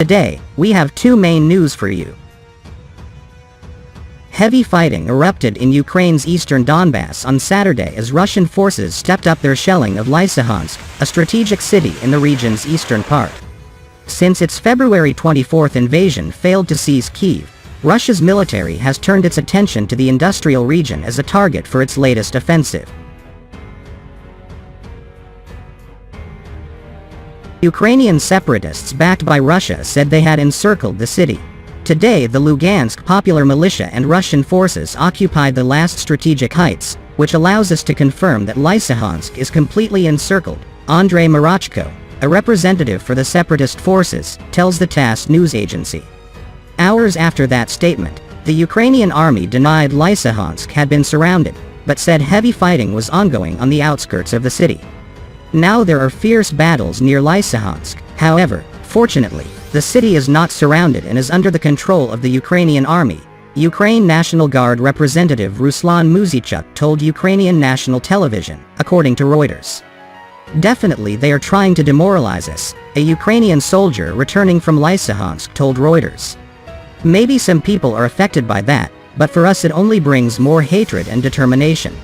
Today, we have two main news for you. Heavy fighting erupted in Ukraine's eastern Donbas on Saturday as Russian forces stepped up their shelling of Lysychansk, a strategic city in the region's eastern part. Since its February 24 invasion failed to seize Kyiv, Russia's military has turned its attention to the industrial region as a target for its latest offensive. Ukrainian separatists backed by Russia said they had encircled the city. Today, the Lysychansk Popular Militia and Russian forces occupied the last strategic heights, which allows us to confirm that Lysychansk is completely encircled, Andrei Marachko, a representative for the separatist forces, tells the TASS news agency. Hours after that statement, the Ukrainian army denied Lysychansk had been surrounded, but said heavy fighting was ongoing on the outskirts of the city. Now there are fierce battles near Lysychansk. However, fortunately, the city is not surrounded and is under the control of the Ukrainian army, Ukraine National Guard representative Ruslan Muzeychuk told Ukrainian national television, according to Reuters. Definitely they are trying to demoralize us, a Ukrainian soldier returning from Lysychansk told Reuters. Maybe some people are affected by that, but for us it only brings more hatred and determination.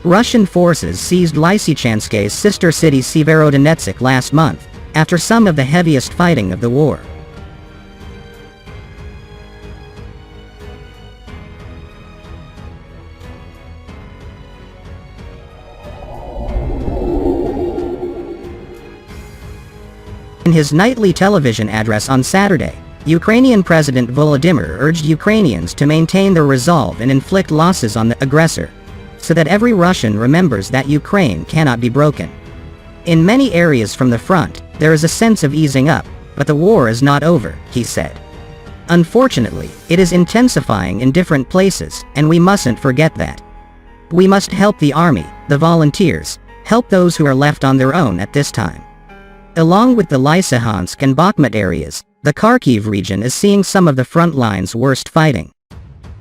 Russian forces seized Lysychansk's sister city Severodonetsk last month, after some of the heaviest fighting of the war. In his nightly television address on Saturday, Ukrainian President Volodymyr urged Ukrainians to maintain their resolve and inflict losses on the aggressor, so that every Russian remembers that Ukraine cannot be broken. In many areas from the front, there is a sense of easing up, but the war is not over, he said. Unfortunately, it is intensifying in different places, and we mustn't forget that. We must help the army, the volunteers, help those who are left on their own at this time. Along with the Lysychansk and Bakhmut areas, the Kharkiv region is seeing some of the front line's worst fighting.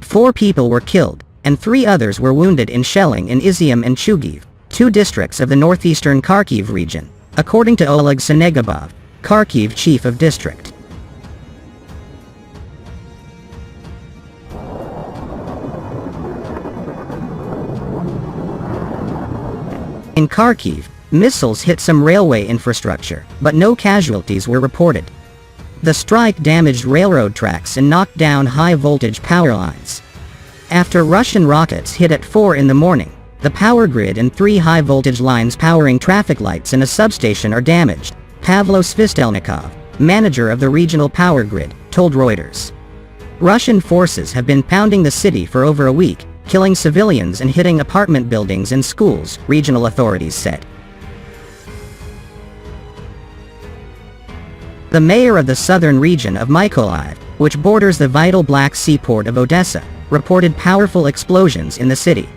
4 people were killed, and 3 others were wounded in shelling in Izium and Chugiv, 2 districts of the northeastern Kharkiv region, according to Oleg Senegubov, Kharkiv chief of district. In Kharkiv, missiles hit some railway infrastructure, but no casualties were reported. The strike damaged railroad tracks and knocked down high-voltage power lines. After Russian rockets hit at 4 in the morning, the power grid and 3 high-voltage lines powering traffic lights in a substation are damaged, Pavlo Svistelnikov, manager of the regional power grid, told Reuters. Russian forces have been pounding the city for over a week, killing civilians and hitting apartment buildings and schools, regional authorities said. The mayor of the southern region of Mykolaiv, which borders the vital Black Sea port of Odessa, reported powerful explosions in the city.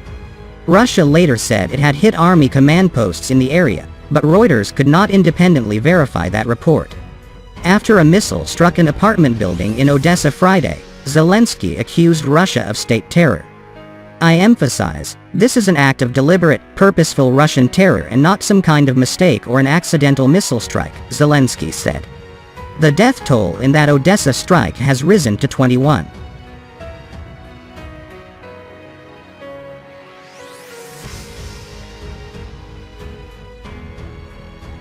Russia later said it had hit army command posts in the area, but Reuters could not independently verify that report. After a missile struck an apartment building in Odessa Friday, Zelensky accused Russia of state terror. I emphasize, this is an act of deliberate, purposeful Russian terror and not some kind of mistake or an accidental missile strike, Zelensky said. The death toll in that Odessa strike has risen to 21.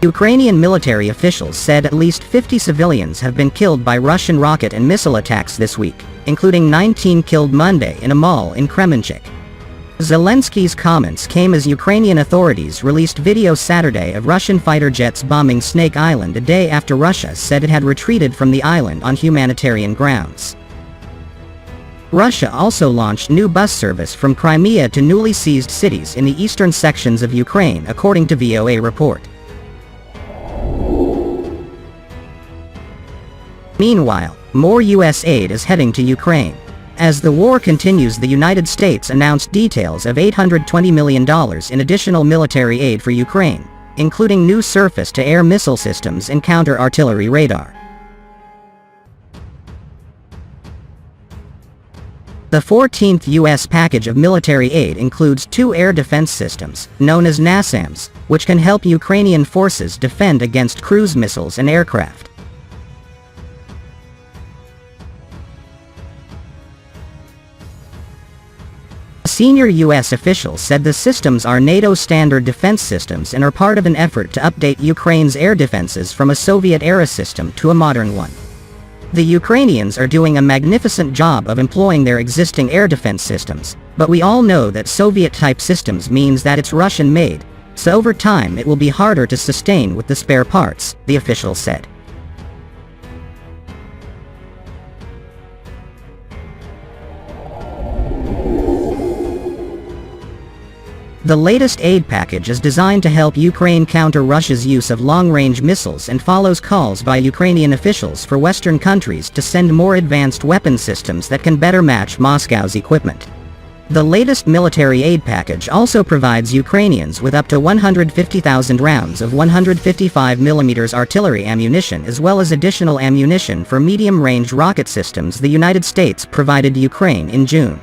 Ukrainian military officials said at least 50 civilians have been killed by Russian rocket and missile attacks this week, including 19 killed Monday in a mall in Kremenchuk. Zelensky's comments came as Ukrainian authorities released video Saturday of Russian fighter jets bombing Snake Island a day after Russia said it had retreated from the island on humanitarian grounds. Russia also launched new bus service from Crimea to newly seized cities in the eastern sections of Ukraine, according to VOA report. Meanwhile, more U.S. aid is heading to Ukraine. As the war continues, the United States announced details of $820 million in additional military aid for Ukraine, including new surface-to-air missile systems and counter-artillery radar. The 14th U.S. package of military aid includes 2 air defense systems, known as NASAMS, which can help Ukrainian forces defend against cruise missiles and aircraft. Senior U.S. officials said the systems are NATO standard defense systems and are part of an effort to update Ukraine's air defenses from a Soviet-era system to a modern one. The Ukrainians are doing a magnificent job of employing their existing air defense systems, but we all know that Soviet-type systems means that it's Russian-made, so over time it will be harder to sustain with the spare parts, the official said. The latest aid package is designed to help Ukraine counter Russia's use of long-range missiles and follows calls by Ukrainian officials for Western countries to send more advanced weapon systems that can better match Moscow's equipment. The latest military aid package also provides Ukrainians with up to 150,000 rounds of 155mm artillery ammunition as well as additional ammunition for medium-range rocket systems the United States provided Ukraine in June.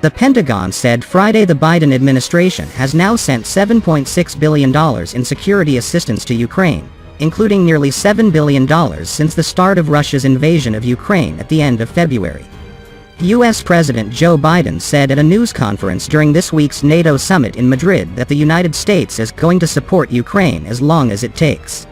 The Pentagon said Friday the Biden administration has now sent $7.6 billion in security assistance to Ukraine, including nearly $7 billion since the start of Russia's invasion of Ukraine at the end of February. U.S. President Joe Biden said at a news conference during this week's NATO summit in Madrid that the United States is going to support Ukraine as long as it takes.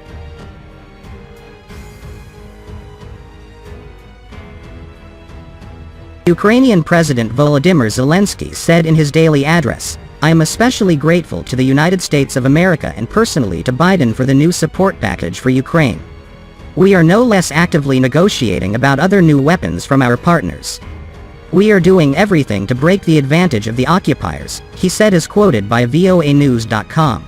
Ukrainian President Volodymyr Zelensky said in his daily address, "I am especially grateful to the United States of America and personally to Biden for the new support package for Ukraine. We are no less actively negotiating about other new weapons from our partners. We are doing everything to break the advantage of the occupiers," he said as quoted by voanews.com.